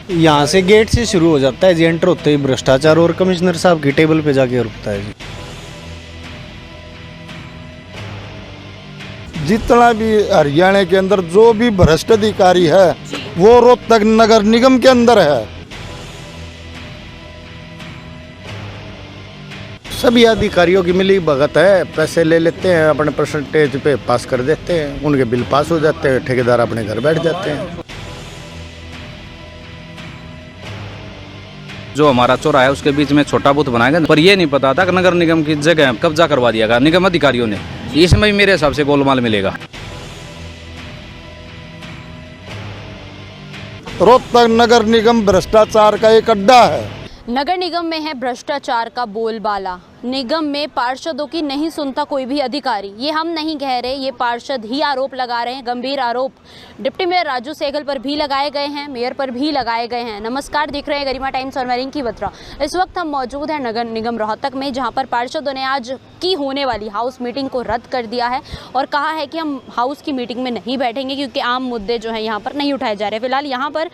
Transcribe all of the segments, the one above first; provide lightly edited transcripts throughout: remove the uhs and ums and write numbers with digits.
यहाँ से गेट से शुरू हो जाता है जी, एंटर होते ही भ्रष्टाचार और कमिश्नर साहब की टेबल पे जाके रुकता है जी। जितना भी हरियाणा के अंदर जो भी भ्रष्ट अधिकारी है वो रोहतक नगर निगम के अंदर है। सभी अधिकारियों की मिली भगत है, पैसे ले लेते हैं, अपने परसेंटेज पे पास कर देते हैं, उनके बिल पास हो जाते हैं, ठेकेदार अपने घर बैठ जाते हैं। जो हमारा चौराहा है उसके बीच में छोटा बूथ बनाएगा, पर ये नहीं पता था कि नगर निगम की जगह कब्जा करवा दिया गया निगम अधिकारियों ने। इसमें भी मेरे हिसाब से गोलमाल मिलेगा। रोहतक नगर निगम भ्रष्टाचार का एक अड्डा है। नगर निगम में है भ्रष्टाचार का बोलबाला। निगम में पार्षदों की नहीं सुनता कोई भी अधिकारी। ये हम नहीं कह रहे, ये पार्षद ही आरोप लगा रहे हैं। गंभीर आरोप डिप्टी मेयर राजू सहगल पर भी लगाए गए हैं, मेयर पर भी लगाए गए हैं। नमस्कार, देख रहे हैं गरिमा टाइम्स और मैं रिंकी बत्रा। इस वक्त हम मौजूद हैं नगर निगम रोहतक में, जहां पर पार्षदों ने आज की होने वाली हाउस मीटिंग को रद्द कर दिया है और कहा है कि हम हाउस की मीटिंग में नहीं बैठेंगे क्योंकि आम मुद्दे जो हैं यहाँ पर नहीं उठाए जा रहे। फिलहाल यहाँ पर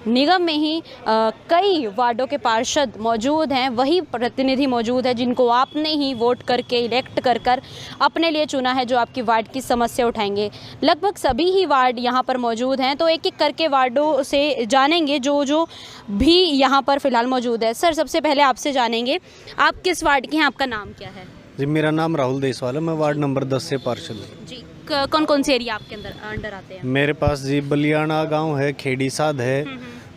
निगम में ही कई वार्डों के पार्षद मौजूद हैं, वही प्रतिनिधि मौजूद है जिनको आपने ही वोट करके इलेक्ट कर कर अपने लिए चुना है, जो आपकी वार्ड की समस्या उठाएंगे। लगभग सभी ही वार्ड यहाँ पर मौजूद हैं, तो एक एक करके वार्डों से जानेंगे जो जो भी यहाँ पर फ़िलहाल मौजूद है। सर, सबसे पहले आपसे जानेंगे, आप किस वार्ड के हैं, आपका नाम क्या है? जी, मेरा नाम राहुल देसवाल है, मैं वार्ड नंबर 10 से पार्षद हूँ जी। कौन कौन से एरिया आपके अंडर आते हैं? मेरे पास जी बलियाना गांव है, खेड़ी साध है,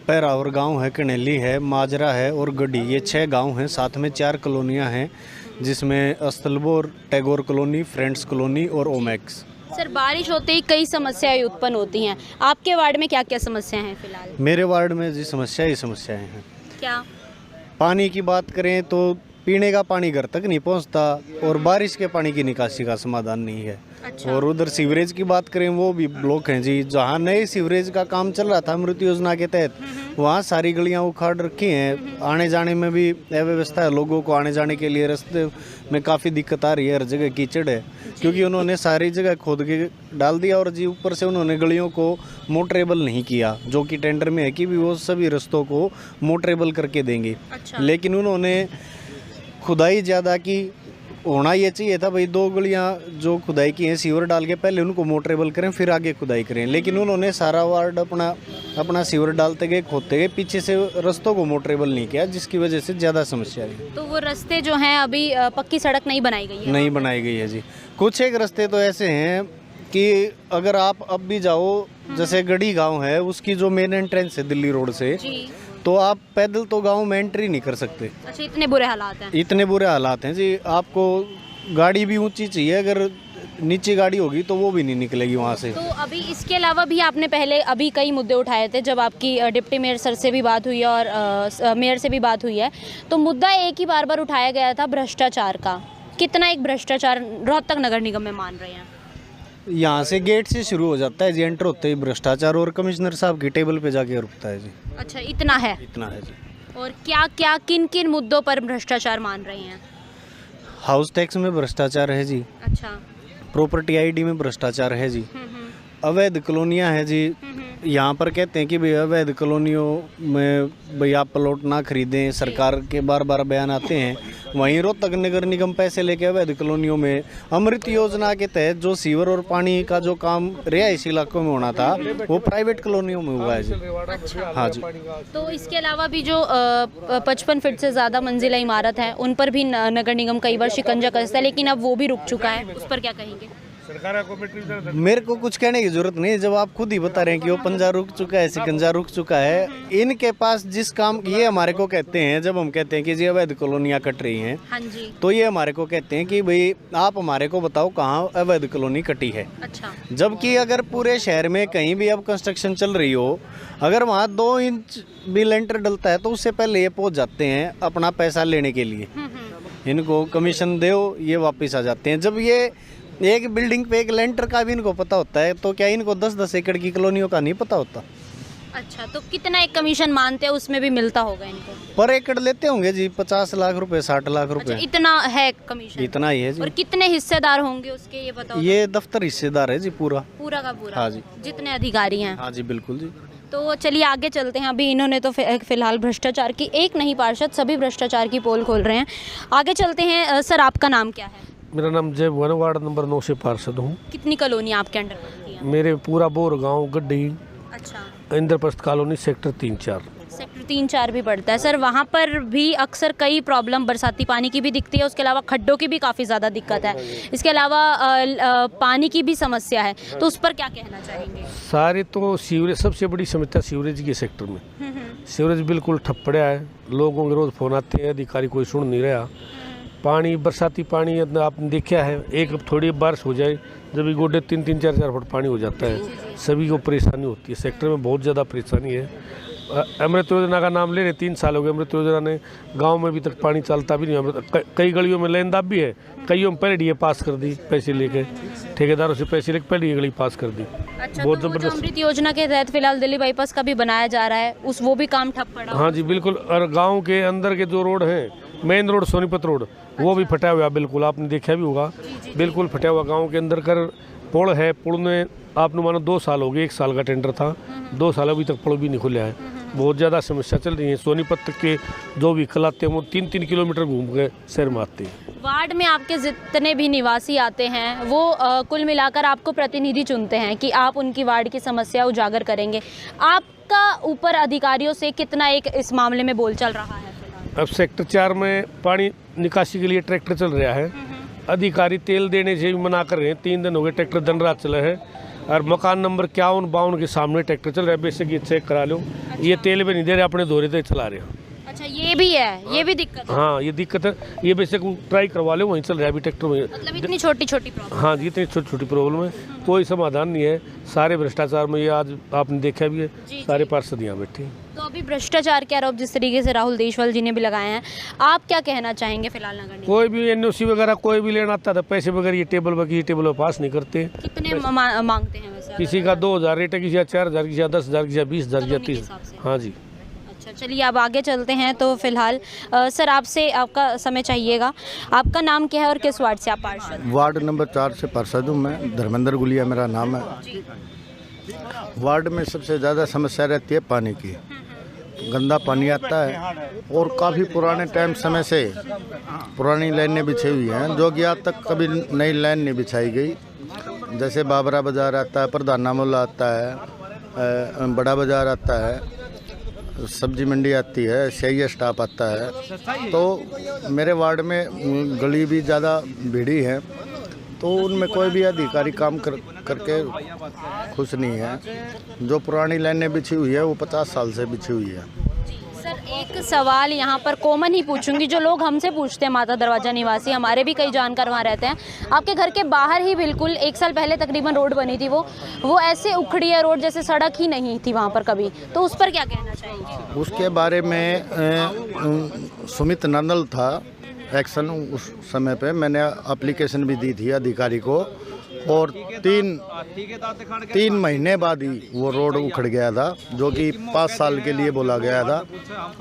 पैरावर गांव है, कनेली है, माजरा है और गड्डी। ये 6 गांव हैं, साथ में 4 कॉलोनियां हैं जिसमें अस्तलबोर, टैगोर कॉलोनी, फ्रेंड्स कॉलोनी और ओमैक्स। सर, बारिश होते ही कई समस्याएं उत्पन्न होती हैं। आपके वार्ड में क्या क्या समस्याएं हैं फिलहाल? मेरे वार्ड में जी समस्याएं हैं। क्या? पानी की बात करें तो पीने का पानी घर तक नहीं पहुंचता और बारिश के पानी की निकासी का समाधान नहीं है। अच्छा। और उधर सीवरेज की बात करें वो भी ब्लॉक हैं जी। जहाँ नए सीवरेज का काम चल रहा था अमृत योजना के तहत, वहाँ सारी गलियाँ उखाड़ रखी हैं। आने जाने में भी अव्यवस्था है, लोगों को आने जाने के लिए रास्ते में काफ़ी दिक्कत आ रही है, हर जगह कीचड़ है क्योंकि उन्होंने सारी जगह खोद के डाल दिया और जी ऊपर से उन्होंने गलियों को मोटरेबल नहीं किया, जो कि टेंडर में है कि भी वो सभी रास्तों को मोटरेबल करके देंगे। अच्छा। लेकिन उन्होंने खुदाई ज़्यादा की। होना ये चाहिए था भाई 2 गलियां जो खुदाई की हैं सीवर डाल के पहले उनको मोटरेबल करें फिर आगे खुदाई करें, लेकिन उन्होंने सारा वार्ड अपना सीवर डालते गए खोदते गए, पीछे से रास्तों को मोटरेबल नहीं किया, जिसकी वजह से ज़्यादा समस्या है। तो वो रास्ते जो हैं अभी पक्की सड़क नहीं बनाई गई है? नहीं बनाई गई है जी। कुछ एक रास्ते तो ऐसे हैं कि अगर आप अब भी जाओ, जैसे गढ़ी गाँव है उसकी जो मेन एंट्रेंस है दिल्ली रोड से, तो आप पैदल तो गांव में एंट्री नहीं कर सकते। अच्छा, इतने बुरे हालात हैं? इतने बुरे हालात हैं जी। आपको गाड़ी भी ऊंची चाहिए, अगर नीचे गाड़ी होगी तो वो भी नहीं निकलेगी वहाँ से। तो अभी इसके अलावा भी आपने पहले अभी कई मुद्दे उठाए थे, जब आपकी डिप्टी मेयर सर से भी बात हुई और मेयर से भी बात हुई है, तो मुद्दा एक ही बार बार उठाया गया था भ्रष्टाचार का। कितना एक भ्रष्टाचार रोहतक नगर निगम में मान रहे हैं? यहाँ से गेट से शुरू हो जाता है जी, एंटर होते ही भ्रष्टाचार और कमिश्नर साहब की टेबल पे जाके रुकता है जी। अच्छा, इतना है? इतना है जी। और क्या क्या किन किन मुद्दों पर भ्रष्टाचार मान रहे हैं? हाउस टैक्स में भ्रष्टाचार है जी। अच्छा। प्रॉपर्टी आईडी में भ्रष्टाचार है जी। अवैध कॉलोनियाँ हैं जी। यहाँ पर कहते हैं कि भाई अवैध कॉलोनियों में भाई आप प्लॉट ना खरीदें, सरकार के बार बार बयान आते हैं। वहीं रोहतक नगर निगम पैसे लेके अवैध कॉलोनियों में अमृत योजना के तहत जो सीवर और पानी का जो काम रिहायशी इलाकों में होना था वो प्राइवेट कॉलोनियों में हुआ है जी। अच्छा। हाँ जी। तो इसके अलावा भी जो 55 फीट से ज़्यादा मंजिला इमारत है उन पर भी नगर निगम कई बार शिकंजा कसता है, लेकिन अब वो भी रुक चुका है, उस पर क्या कहेंगे? मेरे को कुछ कहने की जरूरत नहीं, जब आप खुद ही बता रहे हैं कि वो पंजा रुक चुका है, सिकंजा रुक चुका है। इनके पास जिस काम ये हमारे को कहते हैं, जब हम कहते हैं कि जी अवैध कॉलोनियाँ कट रही हैं, हाँ जी, तो ये हमारे को कहते हैं कि भाई आप हमारे को बताओ कहाँ अवैध कॉलोनी कटी है। अच्छा। जबकि अगर पूरे शहर में कहीं भी अब कंस्ट्रक्शन चल रही हो, अगर वहाँ 2 इंच भी लेंटर डलता है तो उससे पहले ये पहुँच जाते हैं अपना पैसा लेने के लिए। इनको कमीशन दो, ये वापस आ जाते हैं। जब ये एक बिल्डिंग पे एक लेंटर का भी इनको पता होता है, तो क्या इनको 10-10 एकड़ की कॉलोनियों का नहीं पता होता? अच्छा, तो कितना एक कमीशन मानते हैं, उसमें भी मिलता होगा इनको? पर एकड़ लेते होंगे जी 50 लाख रुपए, 60 लाख रुपए। अच्छा, इतना है कमीशन? इतना ही है जी। और कितने हिस्सेदार होंगे उसके, ये बताओ? ये दफ्तर हिस्सेदार है जी पूरा पूरा का पूरा? हाँ जी। जितने अधिकारी हैं? हाँ जी, बिल्कुल जी। तो चलिए आगे चलते हैं। अभी इन्होंने तो फिलहाल भ्रष्टाचार की, एक नहीं पार्षद सभी भ्रष्टाचार की पोल खोल रहे हैं। आगे चलते हैं। सर आपका नाम क्या है? मेरा नाम जय भुवन, वार्ड नंबर 9 से पार्षद हूँ। कितनी कॉलोनी आपके अंडर पड़ती है? मेरे पूरा बोर गाँव गड्ढी अच्छा, इंद्रप्रस्थ कॉलोनी सेक्टर 3-4। सेक्टर 3-4 भी पड़ता है। सर वहाँ पर भी अक्सर कई प्रॉब्लम बरसाती पानी की भी दिखती है, उसके अलावा खड्डों की भी काफ़ी ज़्यादा दिक्कत है, इसके अलावा पानी की भी समस्या है, तो उस पर क्या कहना चाहेंगे? सारे तो सीवरेज, सबसे बड़ी समस्या सीवरेज की सेक्टर में। सीवरेज बिल्कुल ठप पड़ा है, लोगों के रोज़ फोन आते हैं, अधिकारी कोई सुन नहीं रहा। पानी, बरसाती पानी आपने देखा है, एक थोड़ी बारिश हो जाए जब भी गोडे 3-3, 4-4 फुट पानी हो जाता है, सभी को परेशानी होती है। सेक्टर में बहुत ज़्यादा परेशानी है। अमृत योजना का नाम ले रहे, 3 साल हो गए अमृत योजना ने, गांव में अभी तक पानी चलता भी नहीं। अमृत कई गलियों में लाइन दाब भी है, कईयों में पहले डीए पास कर दी, पैसे लेके ठेकेदारों से पैसे लेके पहले ये गली पास कर दी। अच्छा, बहुत तो वो जो जबरदस्त। अमृत योजना के तहत फिलहाल दिल्ली बाईपास का भी बनाया जा रहा है, वो भी काम ठप पड़ा। हाँ जी बिल्कुल। और गांव के अंदर के जो रोड हैं, मेन रोड सोनीपत रोड, वो भी फटा हुआ बिल्कुल, आपने देखा भी होगा, बिल्कुल फटा हुआ। गांव के अंदर कर पुल है, पुल में आपने मानो 2 साल हो गए, 1 साल का टेंडर था, 2 साल अभी तक पुल भी नहीं खुला है। बहुत ज़्यादा समस्या चल रही है। सोनीपत तक के जो व्हीकल आते हैं वो 3-3 किलोमीटर घूम के शहर में आते हैं। वार्ड में आपके जितने भी निवासी आते हैं वो कुल मिलाकर आपको प्रतिनिधि चुनते हैं कि आप उनकी वार्ड की समस्या उजागर करेंगे। आपका ऊपर अधिकारियों से कितना एक इस मामले में बोल चल रहा है? अब सेक्टर 4 में पानी निकासी के लिए ट्रैक्टर चल रहा है, अधिकारी तेल देने से भी मना कर रहे हैं। 3 दिन हो गए ट्रैक्टर दिन रात चला है, और मकान नंबर 51-52 के सामने ट्रैक्टर चल रहा है। बेसिक ये चेक करा लो, ये तेल भी नहीं दे रहे, अपने दोहरे से चला रहे हैं। अच्छा, ये भी है, ये भी दिक्कत है। हाँ ये दिक्कत है, ये बेसिक ट्राई करवा लो, वहीं चल रहा है अभी ट्रैक्टर में। मतलब इतनी छोटी छोटी प्रॉब्लम। हाँ जी, इतनी छोटी छोटी प्रॉब्लम है, कोई समाधान नहीं है। सारे भ्रष्टाचार में, ये आज आपने देखा भी है, सारे पार्षद यहाँ बैठे हैं। तो अभी भ्रष्टाचार के आरोप जिस तरीके से राहुल देशवाल जी ने भी लगाए हैं, आप क्या कहना चाहेंगे फिलहाल नगर निगम? कोई भी एनओसी वगैरह कोई भी लेना आता था, पैसे वगैरह ये टेबल पर पास नहीं करते। कितने मांगते हैं वैसे? किसी का 2000 रेट है, किसी का 4000, किसी का 10,000, किसी का 20,000, किसी का 30। हाँ जी। अच्छा, चलिए अब आगे चलते हैं। तो फिलहाल सर आपसे आपका समय चाहिएगा। आपका नाम क्या है और किस वार्ड से आप पार्षद? वार्ड नंबर 4 से पार्षद हूँ मैं, धर्मेंद्र गुलिया मेरा नाम है। वार्ड में सबसे ज़्यादा समस्या रहती है पानी की। गंदा पानी आता है और काफ़ी पुराने टाइम समय से पुरानी लाइनें बिछी हुई हैं, जो कि आज तक कभी नई लाइन नहीं बिछाई गई। जैसे बाबरा बाज़ार आता है, प्रधाना मोहल्ला आता है, बड़ा बाज़ार आता है, सब्जी मंडी आती है, सही स्टाफ आता है। तो मेरे वार्ड में गली भी ज़्यादा भीड़ी है, तो उनमें कोई भी अधिकारी काम करके खुश नहीं है। जो पुरानी लाइनें बिछी हुई है वो 50 साल से बिछी हुई है। सर एक सवाल यहाँ पर कॉमन ही पूछूंगी, जो लोग हमसे पूछते हैं, माता दरवाजा निवासी, हमारे भी कई जानकार वहाँ रहते हैं। आपके घर के बाहर ही बिल्कुल 1 साल पहले तकरीबन रोड बनी थी, वो ऐसे उखड़ी है रोड जैसे सड़क ही नहीं थी वहाँ पर कभी, तो उस पर क्या कहना चाहेंगे? उसके बारे में सुमित नंदल था एक्शन, उस समय पे मैंने एप्लीकेशन भी दी थी अधिकारी को, और 3 महीने बाद ही वो रोड उखड़ गया था, जो कि 5 साल के लिए बोला गया था।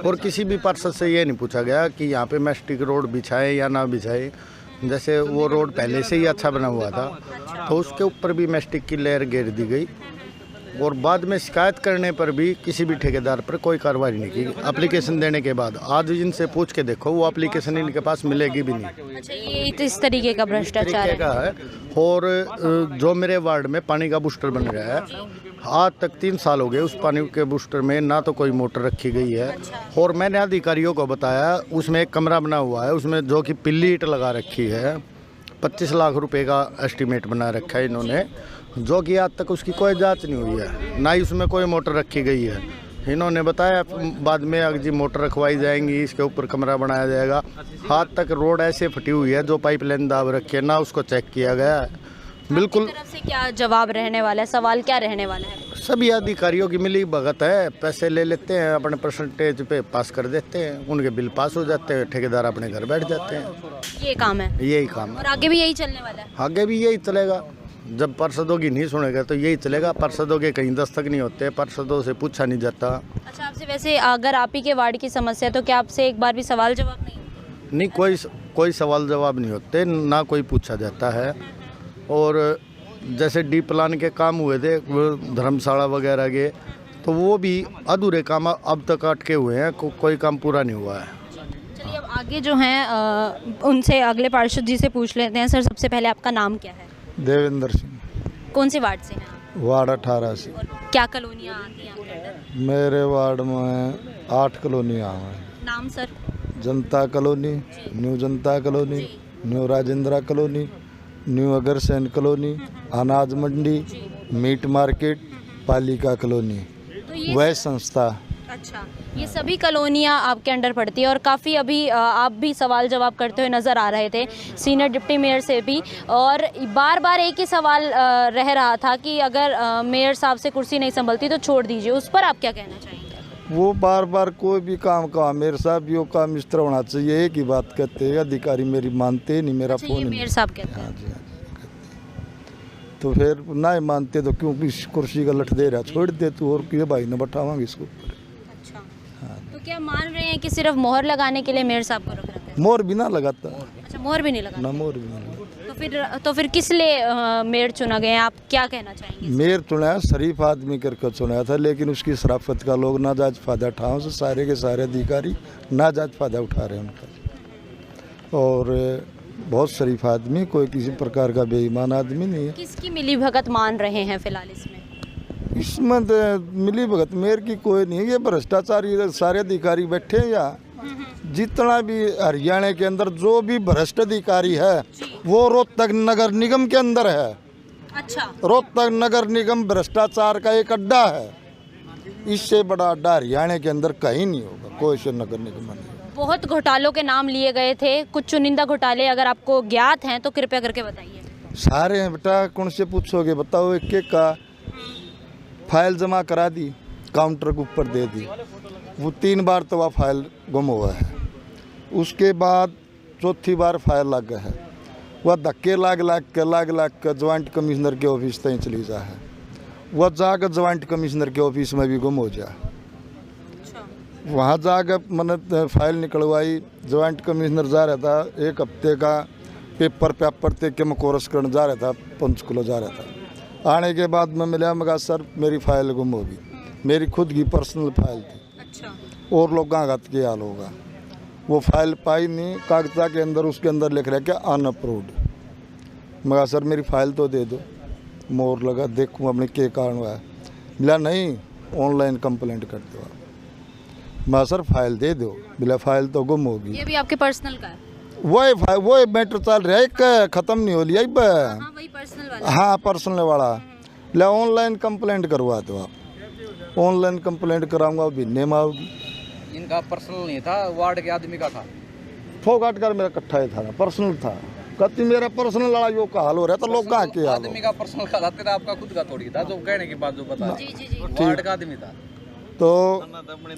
और किसी भी पार्षद से ये नहीं पूछा गया कि यहाँ पे मैस्टिक रोड बिछाए या ना बिछाए। जैसे वो रोड पहले से ही अच्छा बना हुआ था, तो उसके ऊपर भी मैस्टिक की लेयर घेर दी गई, और बाद में शिकायत करने पर भी किसी भी ठेकेदार पर कोई कार्रवाई नहीं की। एप्लीकेशन देने के बाद आज इनसे पूछ के देखो, वो एप्लीकेशन इनके पास मिलेगी भी नहीं। अच्छा, ये इस तरीके का भ्रष्टाचार है। और जो मेरे वार्ड में पानी का बूस्टर बन गया है, आज तक 3 साल हो गए, उस पानी के बूस्टर में ना तो कोई मोटर रखी गई है। और मैंने अधिकारियों को बताया, उसमें एक कमरा बना हुआ है, उसमें जो कि पिल्ली ईंट लगा रखी है, 25 लाख रुपए का एस्टीमेट बना रखा है इन्होंने, जो कि आज तक उसकी कोई जांच नहीं हुई है, ना ही उसमें कोई मोटर रखी गई है। इन्होंने बताया बाद में अगर जी मोटर रखवाई जाएंगी, इसके ऊपर कमरा बनाया जाएगा। हाथ तक रोड ऐसे फटी हुई है, जो पाइपलाइन दाब रखी है, ना उसको चेक किया गया है। बिल्कुल तरफ से क्या जवाब रहने वाला है, सवाल क्या रहने वाला है? सभी अधिकारियों की मिली भगत है, पैसे ले लेते हैं, अपने परसेंटेज पे पास कर देते हैं, उनके बिल पास हो जाते हैं, ठेकेदार अपने घर बैठ जाते हैं। ये काम है, यही काम है, और आगे भी यही चलने वाला है। आगे भी यही चलेगा। जब पार्षदों की नहीं सुनेगा तो यही चलेगा। पार्षदों के कहीं दस्तक नहीं होते, पार्षदों से पूछा नहीं जाता। अच्छा, आपसे वैसे अगर आप ही के वार्ड की समस्या, तो क्या आपसे एक बार भी सवाल जवाब नहीं? कोई सवाल जवाब नहीं होते, ना कोई पूछा जाता है। और जैसे डी प्लान के काम हुए थे धर्मशाला वगैरह के, तो तो वो भी अधूरे काम अब तक अटके हुए हैं, कोई काम पूरा नहीं हुआ है। चलिए अब आगे जो हैं उनसे अगले पार्षद जी से पूछ लेते हैं। सर सबसे पहले आपका नाम क्या है? देवेंद्र सिंह, कौन से वार्ड से हैं आप? वार्ड 18 से। और क्या कॉलोनियाँ आती हैं आपके अंदर? मेरे वार्ड में 8 कॉलोनियाँ हैं। नाम sir? Janta colony, new Janta colony, new Rajendra colony, new Agrasen colony, Anaj Mandi, meat market, Palika colony, तो ये वह संस्था। अच्छा, ये सभी कॉलोनियाँ आपके अंडर पड़ती है। और काफ़ी अभी आप भी सवाल जवाब करते हुए नज़र आ रहे थे सीनियर डिप्टी मेयर से भी, और बार बार एक ही सवाल रह रहा था कि अगर मेयर साहब से कुर्सी नहीं संभलती तो छोड़ दीजिए। उस पर आप क्या कहना चाहेंगे? वो बार बार कोई भी काम का मेरे साहब यो काम इस तरह होना चाहिए, एक ही बात कहते हैं, अधिकारी मेरी मानते नहीं, मेरा अच्छा, ये फोन मेयर साहब कहते हैं। हाँ जी, हाँ जी, तो फिर ना ही मानते तो क्यों इस कुर्सी का लठ दे रहा, छोड़ दे तू, और क्यों भाई ने बैठावांगे इसको ऊपर। अच्छा, तो क्या मान रहे हैं कि सिर्फ मोहर लगाने के लिए मेयर साहब को रख रखा है? मोर भी ना लगाता, अच्छा, मोहर भी नहीं लगा? ना मोर भी ना लगाता। तो फिर किस लिए मेयर चुना गया? आप क्या कहना चाहेंगे? मेयर चुनाया शरीफ आदमी करके चुनाया था, लेकिन उसकी शराफत का लोग नाजायज फायदा उठाओ से सारे के सारे अधिकारी नाजायज फायदा उठा रहे हैं उनका। और बहुत शरीफ आदमी, कोई किसी प्रकार का बेईमान आदमी नहीं है। किसकी मिली भगत मान रहे हैं फिलहाल इसमें? इसमें तो मिली भगत मेयर की कोई नहीं है, ये भ्रष्टाचारी सारे अधिकारी बैठे हैं। या जितना भी हरियाणा के अंदर जो भी भ्रष्ट अधिकारी है वो रोहतक नगर निगम के अंदर है। अच्छा, रोहतक नगर निगम भ्रष्टाचार का एक अड्डा है, इससे बड़ा अड्डा हरियाणा के अंदर कहीं नहीं होगा, कोई से नगर निगम नहीं। बहुत घोटालों के नाम लिए गए थे, कुछ चुनिंदा घोटाले अगर आपको ज्ञात हैं तो कृपया करके बताइए। सारे हैं बेटा, कौन से पूछोगे बताओ। एक एक का फाइल जमा करा दी, काउंटर के ऊपर दे दी, वो 3 बार तो वह फाइल गुम हुआ है। उसके बाद चौथी बार फाइल लग गया है, वह धक्के लाग के ज्वाइंट कमिश्नर के ऑफिस तक चली जा है, वह जाकर ज्वाइंट कमिश्नर के ऑफिस में भी गुम हो जा। वहाँ जाकर मैंने फाइल निकलवाई, ज्वाइंट कमिश्नर जा रहा था, 1 हफ्ते का पेपर तक के मैं कोर्स करने जा रहा था, पंचकुला जा रहा था। आने के बाद मैं मिला, मैं कहा सर मेरी फाइल गुम होगी, मेरी खुद की पर्सनल फाइल थी। अच्छा, और लोग गाँगत के हाल होगा, वो फाइल पाई नहीं, कागजा के अंदर उसके अंदर लिख रहा क्या अनअप्रूव्ड। मैं कहा सर मेरी फाइल तो दे दो, मोर लगा देखूँ अपने के कारण हुआ है। मिला नहीं, ऑनलाइन कंप्लेंट कर दो। मैं सर फाइल दे दो, मिला फाइल तो गुम होगी। ये भी आपके पर्सनल का है? वो मैटर चल रहा है, एक खत्म नहीं हो लिया। हाँ, वही पर्सनल वाला। हाँ पर्सनल वाला, ले ऑनलाइन कंप्लेंट करवा दो आप। ऑनलाइन कंप्लेंट कराऊंगा, भिन्ने में आओगी। इनका पर्सनल नहीं था, वार्ड के आदमी का था। फोकाट कर मेरा इकट्ठा ही था ना, पर्सनल था। कति मेरा पर्सनल लड़ा यो का हाल हो रहा था, लोग कहाँ के हाल आदमी का पर्सनल का था, तेरा आपका खुद का थोड़ी था, जो कहने की बात जो बता। जी, वार्ड का आदमी था। तो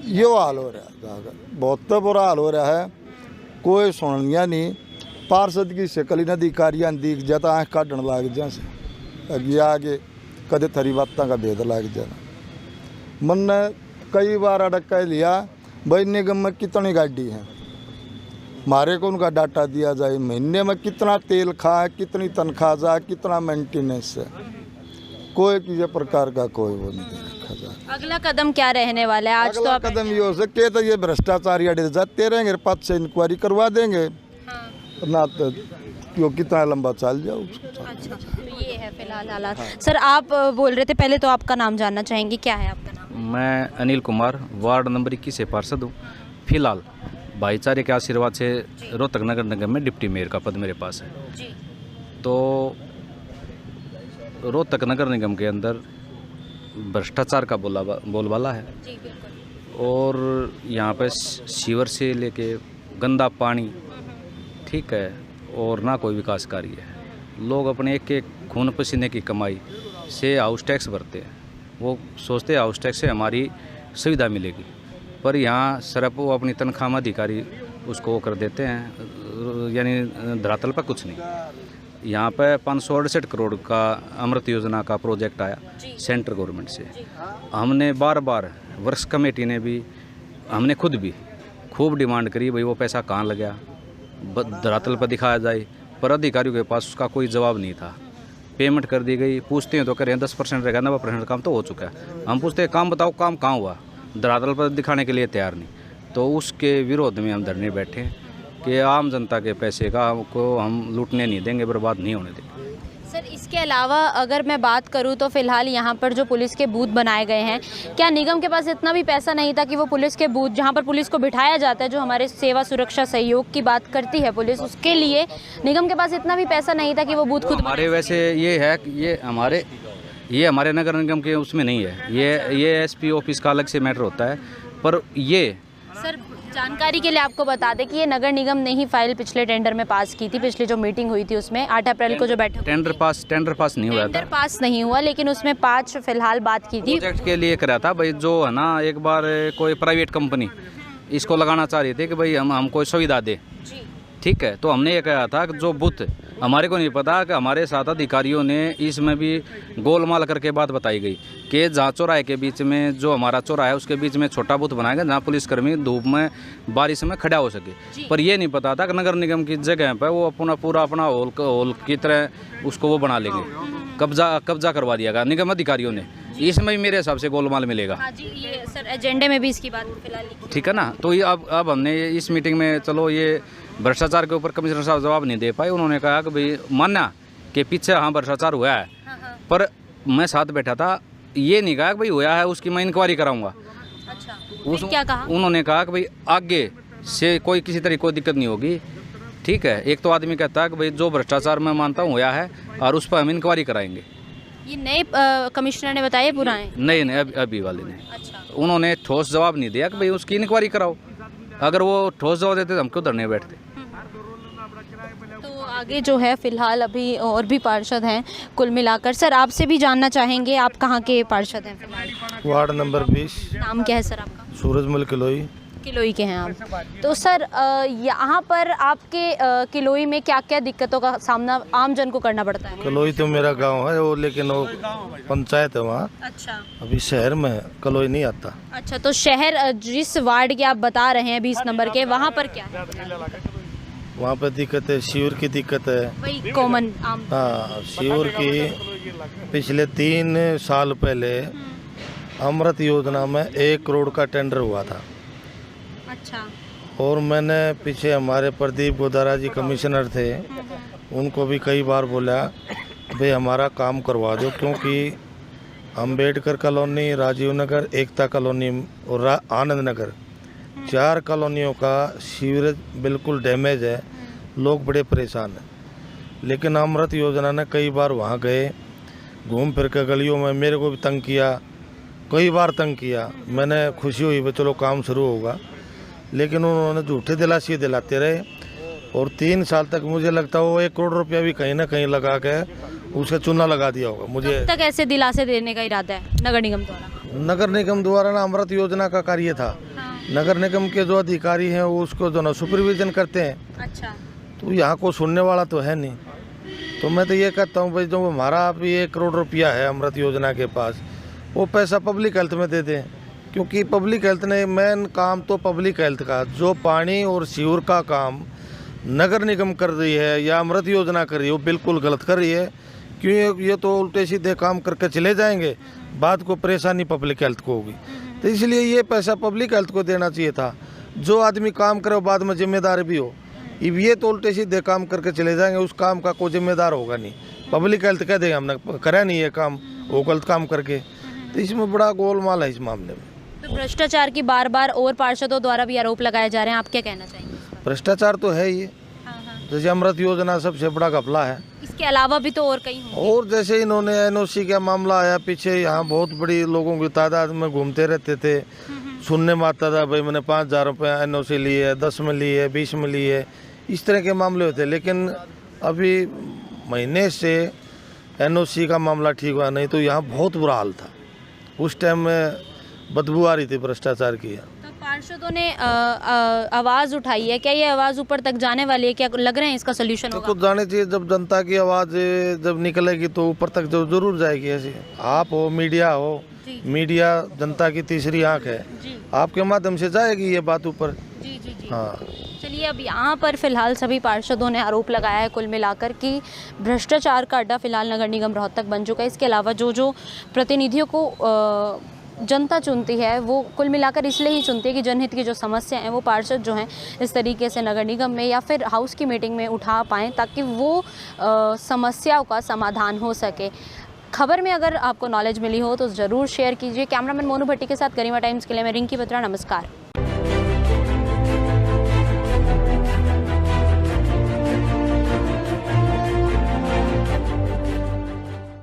यो हाल हो रहा है, बहुत बुरा हाल हो रहा है। कोई सुनिया नहीं, पार्षद की शकल अधिकारियाँ दिख जाता, आँख काटने लग जा से आगे कदे थरी बातों का भेद लग जाना। मन ने कई बार अटक लिया, भाई निगम में कितनी गाड़ी है, हमारे को उनका डाटा दिया जाए, महीने में कितना तेल खा, कितनी तनख्वाह जा, कितना मेंटेनेंस है, कोई किसी प्रकार का कोई वो नहीं रखा जाए। अगला कदम क्या रहने वाला है? आज तो अगला आप कदम ये हो सके तो ये भ्रष्टाचारी अड़े जाते रहेंगे, 5 से इंक्वायरी करवा देंगे। हाँ। ना तो क्यों कितना लंबा चल जाओ। अच्छा, तो ये है फिलहाल हालात। सर आप बोल रहे थे, पहले तो आपका नाम जानना चाहेंगे, क्या है आपका नाम? मैं अनिल कुमार, वार्ड नंबर 21 से पार्षद हूँ। फिलहाल भाईचारे के आशीर्वाद से रोहतक नगर निगम में डिप्टी मेयर का पद मेरे पास है। जी। तो रोहतक नगर निगम के अंदर भ्रष्टाचार का बोलबाला है। जी बिल्कुल। और यहाँ पर सीवर से लेके गंदा पानी, ठीक है, और ना कोई विकास कार्य है। लोग अपने एक खून पसीने की कमाई से हाउस टैक्स भरते हैं, वो सोचते हैं हाउस टैक्स से हमारी सुविधा मिलेगी, पर यहाँ सिर्फ वो अपनी तनख्वाह में अधिकारी उसको कर देते हैं, यानी धरातल पर कुछ नहीं। यहाँ पे 568 करोड़ का अमृत योजना का प्रोजेक्ट आया सेंट्रल गवर्नमेंट से। हमने बार वर्क्स कमेटी ने भी, हमने खुद भी खूब डिमांड करी, भाई वो पैसा कहाँ लगा, धरातल पर दिखाया जाए, पर अधिकारियों के पास उसका कोई जवाब नहीं था। पेमेंट कर दी गई, पूछते हैं तो कह रहे हैं 10% रहेगा, 90% काम तो हो चुका है। हम पूछते हैं काम बताओ, काम कहाँ हुआ, धरातल पर दिखाने के लिए तैयार नहीं। तो उसके विरोध में हम धरने बैठे हैं कि आम जनता के पैसे का हमको हम लूटने नहीं देंगे, बर्बाद नहीं होने देंगे। सर, इसके अलावा अगर मैं बात करूं तो फिलहाल यहाँ पर जो पुलिस के बूथ बनाए गए हैं, क्या निगम के पास इतना भी पैसा नहीं था कि वो पुलिस के बूथ जहाँ पर पुलिस को बिठाया जाता है, जो हमारे सेवा सुरक्षा सहयोग की बात करती है पुलिस, उसके लिए निगम के पास इतना भी पैसा नहीं था कि वो बूथ खुद हमारे वैसे ये है कि ये हमारे नगर निगम के उसमें नहीं है, ये एसपी ऑफिस का अलग से मैटर होता है। पर ये सर, जानकारी के लिए आपको बता दें कि ये नगर निगम ने ही फाइल पिछले टेंडर में पास की थी। पिछली जो मीटिंग हुई थी उसमें 8 अप्रैल को जो बैठक, टेंडर पास नहीं हुआ था, टेंडर पास नहीं हुआ, लेकिन उसमें 5 फिलहाल बात की थी। प्रोजेक्ट के लिए करा था भाई, जो है ना, एक बार कोई प्राइवेट कंपनी इसको लगाना चाह रही थी कि भाई हमको सुविधा दे, ठीक है। तो हमने ये कहा था कि जो बूथ, हमारे को नहीं पता कि हमारे साथ अधिकारियों ने इसमें भी गोलमाल करके बात बताई गई कि जहाँ चौराहे के बीच में, जो हमारा चौराहा है उसके बीच में छोटा बूथ बनाएगा जहाँ पुलिसकर्मी धूप में बारिश में खड़ा हो सके। पर ये नहीं पता था कि नगर निगम की जगह पर वो पूरा अपना हॉल की तरह उसको वो बना लेंगे, कब्जा करवा दिया गया निगम अधिकारियों ने। इसमें भी मेरे हिसाब से गोलमाल मिलेगा। हाँ जी, ये सर एजेंडे में भी इसकी बात फिलहाल लिखी है। ठीक है ना। तो ये अब हमने इस मीटिंग में, चलो ये भ्रष्टाचार के ऊपर कमिश्नर साहब जवाब नहीं दे पाए। उन्होंने कहा कि भाई माना कि पीछे हाँ भ्रष्टाचार हुआ है, पर मैं साथ बैठा था, ये नहीं कहा कि भाई हुआ है उसकी मैं इंक्वायरी कराऊंगा। अच्छा, फिर क्या कहा? उन्होंने कहा कि भाई आगे से कोई किसी तरह कोई दिक्कत नहीं होगी, ठीक है। एक तो आदमी कहता है कि भाई जो भ्रष्टाचार मैं मानता हूँ हुआ है और उस पर हम इंक्वायरी कराएंगे। ये नए कमिश्नर ने बताया, पुराने? नहीं, अभी वाले ने। अच्छा, उन्होंने ठोस जवाब नहीं दिया कि भाई उसकी इंक्वायरी कराओ। अगर वो ठोस जवाब देते तो हम क्यों धरने बैठते। तो आगे जो है फिलहाल अभी और भी पार्षद हैं कुल मिलाकर। सर, आपसे भी जानना चाहेंगे, आप कहाँ के पार्षद हैं फिलहाल? वार्ड नंबर 20, नाम क्या है सर आपका? सूरजमल किलोई। किलोई के हैं आप। तो सर, यहाँ पर आपके किलोई में क्या क्या दिक्कतों का सामना आम जन को करना पड़ता है? कलोई तो मेरा गांव है वो, लेकिन वो पंचायत है वहाँ। अच्छा, अभी शहर में है, कलोई नहीं आता। अच्छा, तो शहर जिस वार्ड के आप बता रहे हैं 20 नंबर के, वहाँ पर क्या है? वहाँ पे दिक्कत है, सीवर की दिक्कत है। वही कॉमन आम। हाँ, सीवर की पिछले 3 साल पहले अमृत योजना में 1 करोड़ का टेंडर हुआ था। अच्छा, और मैंने पीछे हमारे प्रदीप गोदारा जी कमिश्नर थे, उनको भी कई बार बोला भाई हमारा काम करवा दो, क्योंकि अम्बेडकर कॉलोनी, राजीव नगर, एकता कॉलोनी और आनंद नगर, 4 कॉलोनियों का सीवरेज बिल्कुल डैमेज है, लोग बड़े परेशान हैं। लेकिन अमृत योजना ने कई बार वहाँ गए, घूम फिर के गलियों में मेरे को भी तंग किया, कई बार तंग किया। मैंने खुशी हुई भाई चलो काम शुरू होगा, लेकिन उन्होंने झूठे दिलासे दिलाते रहे। और 3 साल तक मुझे लगता है वो 1 करोड़ रुपया भी कहीं ना कहीं लगा के उसे चूना लगा दिया होगा। मुझे कब तक ऐसे दिलासे देने का इरादा है नगर निगम द्वारा? नगर निगम द्वारा ना अमृत योजना का कार्य था। नगर निगम के जो अधिकारी हैं वो उसको जो ना सुपरविजन करते हैं। अच्छा, तो यहाँ को सुनने वाला तो है नहीं। तो मैं तो ये कहता हूँ भाई जो हमारा अभी 1 करोड़ रुपया है अमृत योजना के पास, वो पैसा पब्लिक हेल्थ में दे दें, क्योंकि पब्लिक हेल्थ ने मेन काम तो पब्लिक हेल्थ का, जो पानी और सीवर का काम नगर निगम कर रही है या अमृत योजना कर रही है, वो बिल्कुल गलत कर रही है। क्यों? ये तो उल्टे सीधे काम करके चले जाएंगे, बाद को परेशानी पब्लिक हेल्थ को होगी। तो इसलिए ये पैसा पब्लिक हेल्थ को देना चाहिए था। जो आदमी काम करे वो बाद में जिम्मेदार भी हो। ये तो उल्टे सीधे काम करके चले जाएंगे, उस काम का कोई जिम्मेदार होगा नहीं। पब्लिक हेल्थ कह देंगे हमने करा नहीं है काम, वो गलत काम करके। तो इसमें बड़ा गोलमाल है इस मामले में। तो भ्रष्टाचार की बार बार और पार्षदों द्वारा भी आरोप लगाए जा रहे हैं, आप क्या कहना चाहेंगे? भ्रष्टाचार तो है ही, जैसे अमृत योजना सबसे बड़ा घपला है। इसके अलावा भी तो और कई होंगे। और जैसे इन्होंने एनओसी का मामला आया पीछे, यहाँ बहुत बड़ी लोगों की तादाद में घूमते रहते थे, सुनने में आता था भाई मैंने 5,000 रुपये एनओसी लिए है, 10 में लिए, 20 में लिए, इस तरह के मामले होते। लेकिन अभी महीने से एनओसी का मामला ठीक हुआ नहीं, तो यहाँ बहुत बुरा हाल था। उस टाइम में बदबू आ रही थी भ्रष्टाचार की। तो पार्षदों ने आवाज़ उठाई है, क्या ये आवाज़ ऊपर तक जाने वाली है? क्या लग रहा है इसका सोल्यूशन होगा? तो जाने चाहिए, जब जनता की आवाज़ जब निकलेगी तो ऊपर तक जो जरूर जाएगी। ऐसी आप हो, मीडिया हो, मीडिया जनता की तीसरी आंख है, आपके माध्यम से जाएगी ये बात ऊपर। जी जी जी। हाँ, चलिए चलिए, अब यहाँ पर फिलहाल सभी पार्षदों ने आरोप लगाया है कुल मिलाकर कि भ्रष्टाचार का अड्डा फिलहाल नगर निगम रोहतक बन चुका है। इसके अलावा जो प्रतिनिधियों को जनता चुनती है वो कुल मिलाकर इसलिए ही चुनती है कि जनहित की जो समस्या हैं वो पार्षद जो हैं इस तरीके से नगर निगम में या फिर हाउस की मीटिंग में उठा पाएँ ताकि वो समस्याओं का समाधान हो सके। खबर में अगर आपको नॉलेज मिली हो तो ज़रूर शेयर कीजिए। कैमरामैन मोनू भट्टी के साथ गरिमा टाइम्स के लिए मैं रिंकी बत्रा, नमस्कार।